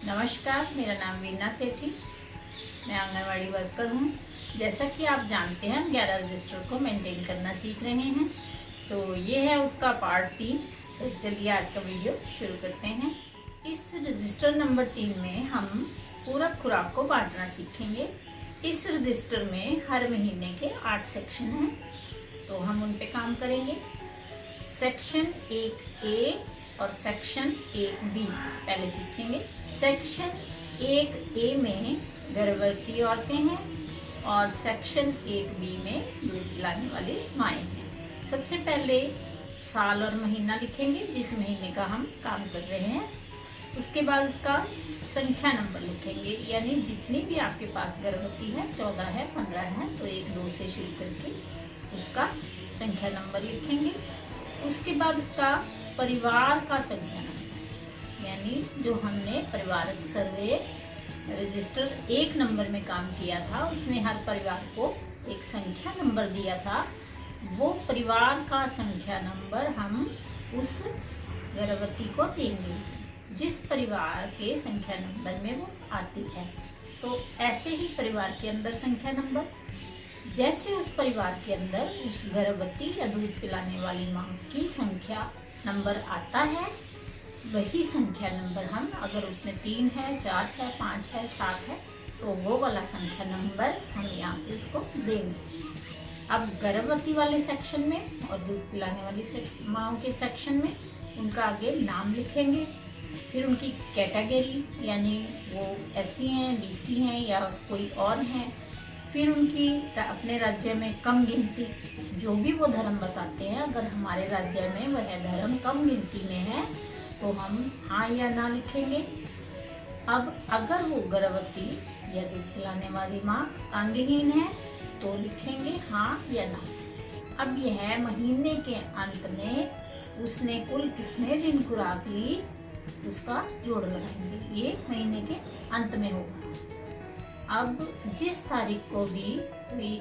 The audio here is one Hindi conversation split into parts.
नमस्कार, मेरा नाम वीना सेठी, मैं आंगनवाड़ी वर्कर हूँ। जैसा कि आप जानते हैं, हम 11 रजिस्टर को मेंटेन करना सीख रहे हैं। तो ये है उसका पार्ट 3। तो चलिए आज का वीडियो शुरू करते हैं। इस रजिस्टर नंबर 3 में हम पूरक खुराक को बांटना सीखेंगे। इस रजिस्टर में हर महीने के 8 सेक्शन हैं, तो हम उन पे काम करेंगे। सेक्शन 1A और सेक्शन 1B पहले सीखेंगे। सेक्शन 1A में गर्भवती औरतें हैं और सेक्शन 1B में दूध पिलाने वाली माएँ हैं। सबसे पहले साल और महीना लिखेंगे जिस महीने का हम काम कर रहे हैं। उसके बाद उसका संख्या नंबर लिखेंगे, यानी जितनी भी आपके पास गर्भवती है, 14 है, 15 है, तो 1 2 से शुरू करके उसका संख्या नंबर लिखेंगे। उसके बाद उसका परिवार का संख्या नंबर, यानी जो हमने परिवारक सर्वे रजिस्टर 1 नंबर में काम किया था, उसमें हर परिवार को एक संख्या नंबर दिया था। वो परिवार का संख्या नंबर हम उस गर्भवती को देंगे जिस परिवार के संख्या नंबर में वो आती है। तो ऐसे ही परिवार के अंदर संख्या नंबर, जैसे उस परिवार के अंदर उस गर्भवती या दूध पिलाने वाली माँ की संख्या नंबर आता है, वही संख्या नंबर हम, अगर उसमें 3 है, 4 है, 5 है, 7 है, तो वो वाला संख्या नंबर हम यहाँ पे उसको देंगे। अब गर्भवती वाले सेक्शन में और दूध पिलाने वाली माँओं के सेक्शन में उनका आगे नाम लिखेंगे, फिर उनकी कैटेगरी, यानी वो SC हैं, BC हैं या कोई और हैं, फिर उनकी अपने राज्य में कम गिनती, जो भी वो धर्म बताते हैं, अगर हमारे राज्य में वह धर्म कम गिनती में है तो हम हाँ या ना लिखेंगे। अब अगर वो गर्भवती या दूध पिलाने वाली माँ अंगहीन है तो लिखेंगे हाँ या ना। अब यह महीने के अंत में उसने कुल कितने दिन खुराक ली उसका जोड़ लगाएंगे, ये महीने के अंत में होगा। अब जिस तारीख को भी कोई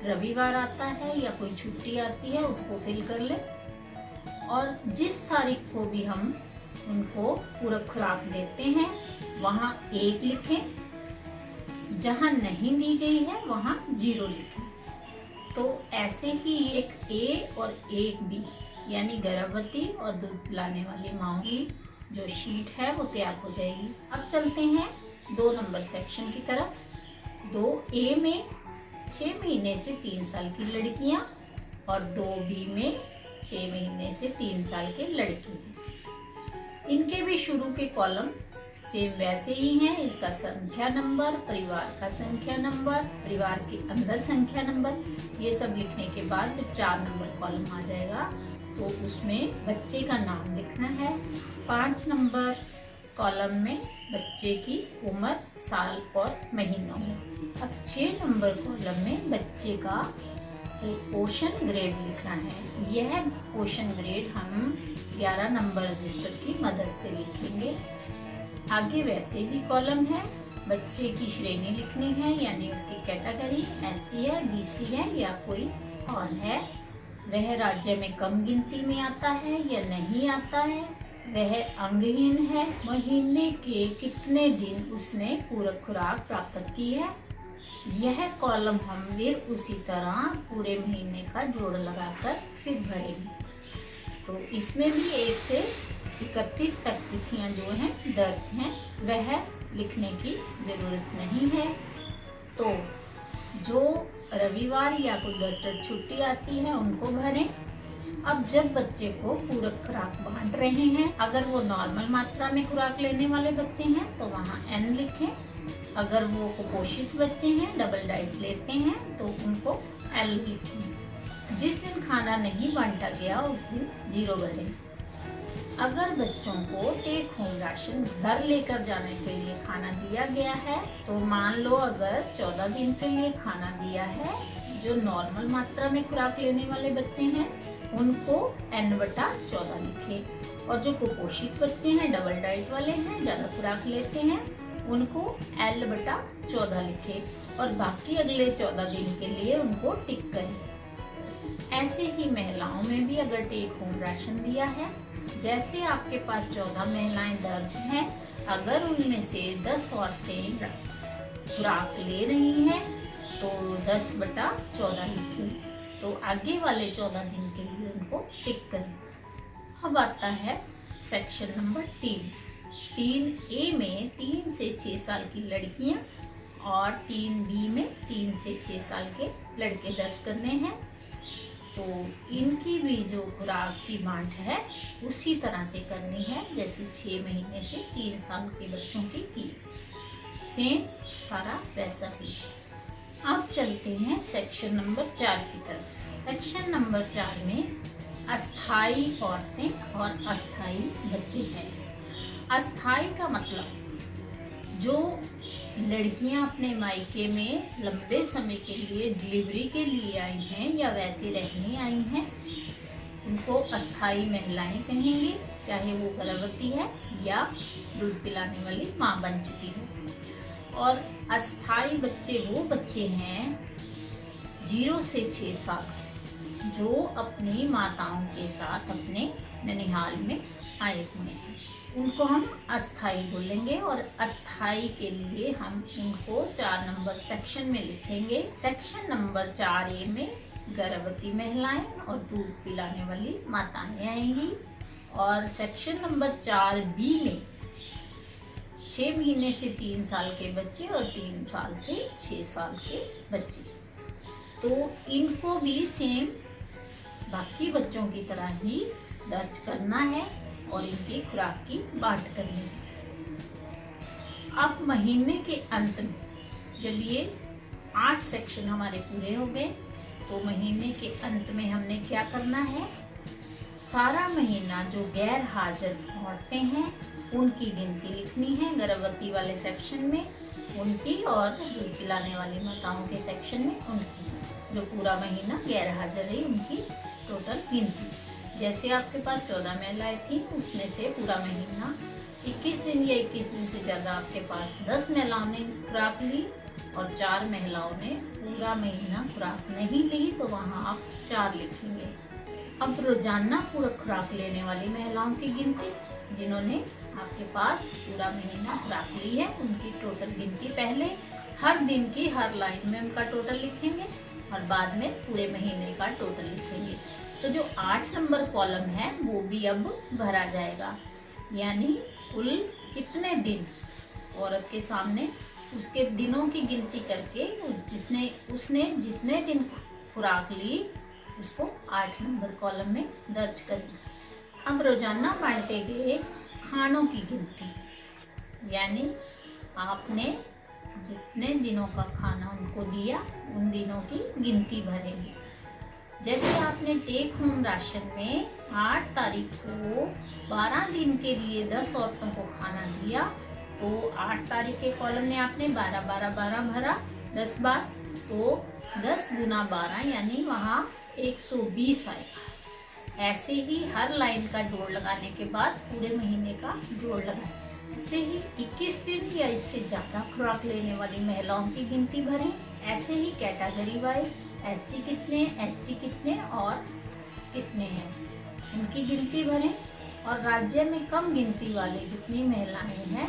रविवार आता है या कोई छुट्टी आती है उसको फिल कर ले, और जिस तारीख को भी हम उनको पूरक खुराक देते हैं वहाँ 1 लिखें, जहाँ नहीं दी गई है वहाँ 0 लिखें। तो ऐसे ही एक A और एक B, यानी गर्भवती और दूध पिलाने वाली माँ की जो शीट है वो तैयार हो जाएगी। अब चलते हैं 2 नंबर सेक्शन की तरफ। 2A में 6 महीने से 3 साल की लड़कियां और 2B में 6 महीने से 3 साल के लड़के हैं। इनके भी शुरू के कॉलम सेम वैसे ही हैं। इसका संख्या नंबर, परिवार का संख्या नंबर, परिवार के अंदर संख्या नंबर, ये सब लिखने के बाद जब 4 नंबर कॉलम आ जाएगा तो उसमें बच्चे का नाम लिखना है। 5 नंबर कॉलम में बच्चे की उम्र, साल और महीनों में। अब 6 नंबर कॉलम में बच्चे का पोषण ग्रेड लिखना है। यह पोषण ग्रेड हम 11 नंबर रजिस्टर की मदद से लिखेंगे। आगे वैसे ही कॉलम है, बच्चे की श्रेणी लिखनी है, यानी उसकी कैटेगरी SC है, BC है या कोई और है, वह राज्य में कम गिनती में आता है या नहीं आता है, वह अंगहीन है, महीने के कितने दिन उसने पूरक खुराक प्राप्त की है। यह कॉलम हम फिर उसी तरह पूरे महीने का जोड़ लगाकर फिर भरेंगे। तो इसमें भी 1 से 31 तक तिथियां जो हैं दर्ज हैं, वह लिखने की जरूरत नहीं है। तो जो रविवार या कोई गस्टर छुट्टी आती है उनको भरें। अब जब बच्चे को पूरक खुराक बांट रहे हैं, अगर वो नॉर्मल मात्रा में खुराक लेने वाले बच्चे हैं तो वहाँ N लिखें। अगर वो कुपोषित बच्चे हैं, डबल डाइट लेते हैं, तो उनको L लिखें। जिस दिन खाना नहीं बांटा गया उस दिन 0 भरें। अगर बच्चों को टेक होम राशन घर लेकर जाने के लिए खाना दिया गया है, तो मान लो अगर 14 दिन के लिए खाना दिया है, जो नॉर्मल मात्रा में खुराक लेने वाले बच्चे हैं उनको N/14 लिखें, और जो कुपोषित बच्चे हैं, डबल डाइट वाले हैं, ज़्यादा खुराक लेते हैं, उनको L/14 लिखें, और बाकी अगले 14 दिन के लिए उनको टिक करें। ऐसे ही महिलाओं में भी अगर टेक होम राशन दिया है, जैसे आपके पास 14 महिलाएं दर्ज हैं, अगर उनमें से 10 औरतें खुराक ले रही हैं तो 10/14 लिखें। तो आगे वाले 14 दिन के लिए उनको टिक करें। अब आता है सेक्शन नंबर 3A में 3 से 6 साल की लड़कियां और 3B में 3 से 6 साल के लड़के दर्ज करने हैं। तो इनकी भी जो खुराक की बांट है उसी तरह से करनी है जैसे 6 महीने से 3 साल के बच्चों की सेम सारा वैसा ही है। अब चलते हैं सेक्शन नंबर 4 की तरफ। सेक्शन नंबर 4 में अस्थाई औरतें और अस्थाई बच्चे हैं। अस्थाई का मतलब जो लड़कियां अपने मायके में लंबे समय के लिए डिलीवरी के लिए आई हैं या वैसे रहने आई हैं, उनको अस्थाई महिलाएं कहेंगे, चाहे वो गर्भवती है या दूध पिलाने वाली माँ बन चुकी है। और अस्थाई बच्चे वो बच्चे हैं 0 से 6 साल जो अपनी माताओं के साथ अपने ननिहाल में आए हुए हैं, उनको हम अस्थाई बोलेंगे। और अस्थाई के लिए हम उनको 4 नंबर सेक्शन में लिखेंगे। सेक्शन नंबर 4A में गर्भवती महिलाएं और दूध पिलाने वाली माताएं आएंगी। और सेक्शन नंबर 4B में 6 महीने से 3 साल के बच्चे और 3 साल से 6 साल के बच्चे। तो इनको भी सेम बाकी बच्चों की तरह ही दर्ज करना है और इनकी खुराक की बांट करनी है। अब महीने के अंत में जब ये 8 सेक्शन हमारे पूरे हो गए तो महीने के अंत में हमने क्या करना है, सारा महीना जो गैर हाजिर औरतें हैं उनकी गिनती लिखनी है। गर्भवती वाले सेक्शन में उनकी और दूध पिलाने वाली माताओं के सेक्शन में उनकी, जो पूरा महीना गैर हाजिर रही उनकी टोटल गिनती। जैसे आपके पास 14 महिलाएं थी, उसमें से पूरा महीना 21 दिन या 21 दिन से ज़्यादा आपके पास 10 महिलाओं ने खुराक ली और 4 महिलाओं ने पूरा महीना खुराक नहीं ली, तो वहाँ आप 4 लिखेंगे। अब रोजाना पूरा खुराक लेने वाली महिलाओं की गिनती, जिन्होंने आपके पास पूरा महीना खुराक ली है, उनकी टोटल गिनती पहले हर दिन की हर लाइन में उनका टोटल लिखेंगे और बाद में पूरे महीने का टोटल लिखेंगे। तो जो 8 नंबर कॉलम है वो भी अब भरा जाएगा, यानी कुल कितने दिन औरत के सामने उसके दिनों की गिनती करके उसने जितने दिन खुराक ली उसको 8 नंबर कॉलम में दर्ज करना। अब रोजाना बांटे गए खानों की गिनती, यानी आपने जितने दिनों का खाना उनको दिया उन दिनों की गिनती भरेंगे। जैसे आपने टेक होम राशन में 8 तारीख को 12 दिन के लिए 10 औरतों को खाना दिया, तो 8 तारीख के कॉलम में आपने 12 12 12 भरा 10 बार, तो 10 गुना 12 यानी वहाँ 120 आएगा। ऐसे ही हर लाइन का जोड़ लगाने के बाद पूरे महीने का जोड़ लगाएं। ऐसे ही 21 दिन या इससे ज़्यादा खुराक लेने वाली महिलाओं की गिनती भरें। ऐसे ही कैटेगरी वाइज SC कितने, ST कितने और कितने हैं उनकी गिनती भरें। और राज्य में कम गिनती वाले जितनी महिलाएं हैं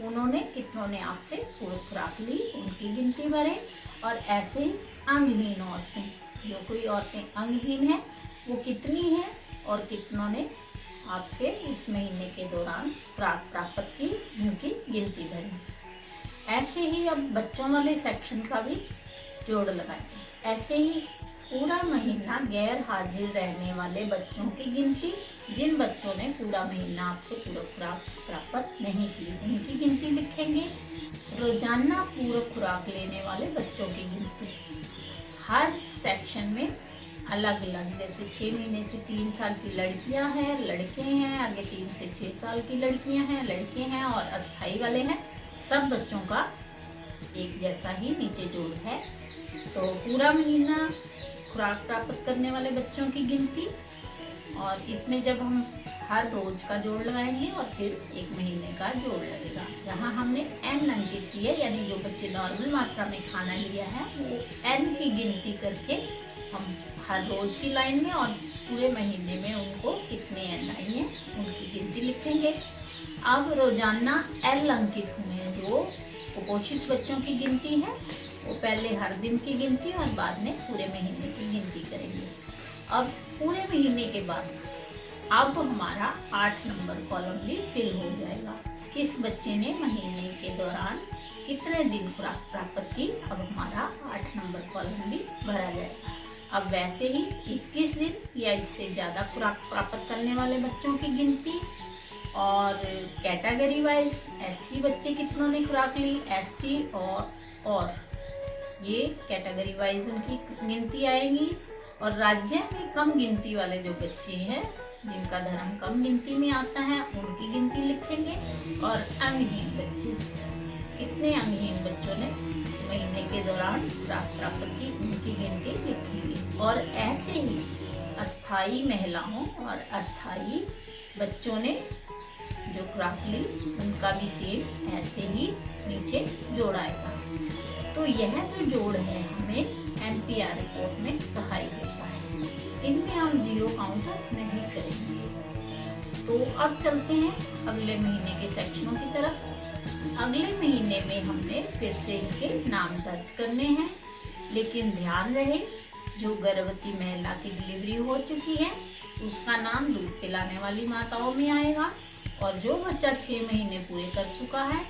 उन्होंने कितनों ने आपसे पूरी खुराक ली उनकी गिनती भरें। और ऐसे ही अंगहीन औरतें, जो कोई औरतें अंगहीन हैं वो कितनी हैं और कितनों ने आपसे उस महीने के दौरान खुराक प्राप्त की, उनकी गिनती भरें। ऐसे ही अब बच्चों वाले सेक्शन का भी जोड़ लगाएं। ऐसे ही पूरा महीना गैर हाजिर रहने वाले बच्चों की गिनती, जिन बच्चों ने पूरा महीना आपसे पूरा खुराक प्राप्त नहीं की उनकी गिनती लिखेंगे। रोजाना पूरा खुराक लेने वाले बच्चों की गिनती हर सेक्शन में अलग अलग, जैसे 6 महीने से 3 साल की लड़कियां हैं, लड़के हैं, आगे 3 से 6 साल की लड़कियां हैं, लड़के हैं और अस्थाई वाले हैं। सब बच्चों का एक जैसा ही नीचे जोड़ है। तो पूरा महीना खुराक प्राप्त करने वाले बच्चों की गिनती, और इसमें जब हम हर रोज का जोड़ लगाएंगे और फिर एक महीने का जोड़ लगेगा। यहाँ हमने n अंकित की है, यानी जो बच्चे नॉर्मल मात्रा में खाना लिया है वो n की गिनती करके हम हर रोज की लाइन में और पूरे महीने में उनको कितने n आई हैं उनकी गिनती लिखेंगे। अब रोजाना L अंकित हुए हैं। जो कुपोषित बच्चों की गिनती है वो पहले हर दिन की गिनती और बाद में पूरे महीने की गिनती करेंगे। अब पूरे महीने के बाद अब हमारा 8 नंबर कॉलम भी फिल हो जाएगा। किस बच्चे ने महीने के दौरान कितने दिन खुराक प्राप्त की, अब हमारा 8 नंबर कॉलम भी भरा जाएगा। अब वैसे ही 21 दिन या इससे ज़्यादा खुराक प्राप्त करने वाले बच्चों की गिनती और कैटेगरी वाइज SC बच्चे कितनों ने खुराक ली, ST और ये कैटेगरी वाइज उनकी गिनती आएगी। और राज्य में कम गिनती वाले जो बच्चे हैं जिनका धर्म कम गिनती में आता है उनकी गिनती लिखेंगे। और अंगहीन बच्चे, कितने अंगहीन बच्चों ने महीने के दौरान खुराक प्राप्त की, उनकी गिनती लिखेंगे। और ऐसे ही अस्थायी महिलाओं और अस्थायी बच्चों ने जो खुराक ली उनका भी सेम ऐसे ही नीचे जोड़ाएगा। तो यह जो जोड़ है हमें MPR रिपोर्ट में सहायक होता है। इनमें हम जीरो काउंट नहीं करेंगे। तो अब चलते हैं अगले महीने के सेक्शनों की तरफ। अगले महीने में हमने फिर से इनके नाम दर्ज करने हैं, लेकिन ध्यान रहे जो गर्भवती महिला की डिलीवरी हो चुकी है उसका नाम दूध पिलाने वाली माताओं में आएगा। और जो बच्चा 6 महीने पूरे कर चुका है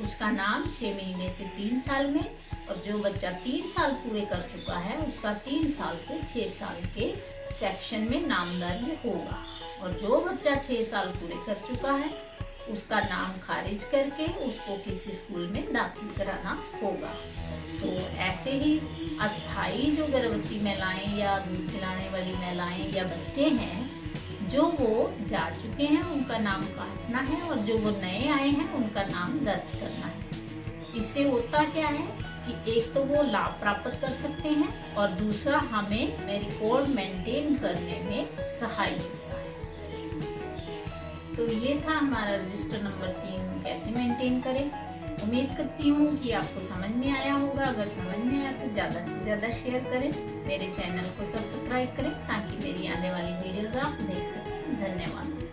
उसका नाम 6 महीने से 3 साल में, और जो बच्चा 3 साल पूरे कर चुका है उसका 3 साल से 6 साल के सेक्शन में नाम दर्ज होगा। और जो बच्चा 6 साल पूरे कर चुका है उसका नाम खारिज करके उसको किसी स्कूल में दाखिल कराना होगा। तो ऐसे ही अस्थायी जो गर्भवती महिलाएं या दूध पिलाने वाली महिलाएं या बच्चे हैं जो वो जा चुके हैं उनका नाम काटना है, और जो वो नए आए हैं उनका नाम दर्ज करना है। इससे होता क्या है कि एक तो वो लाभ प्राप्त कर सकते हैं और दूसरा हमें रिकॉर्ड मेंटेन करने में सहायक होता है। तो ये था हमारा रजिस्टर नंबर 3 कैसे मेंटेन करें। उम्मीद करती हूँ कि आपको समझ में आया होगा। अगर समझ में आया तो ज़्यादा से ज़्यादा शेयर करें, मेरे चैनल को सब्सक्राइब करें ताकि मेरी आने वाली वीडियोज़ आप देख सकें। धन्यवाद।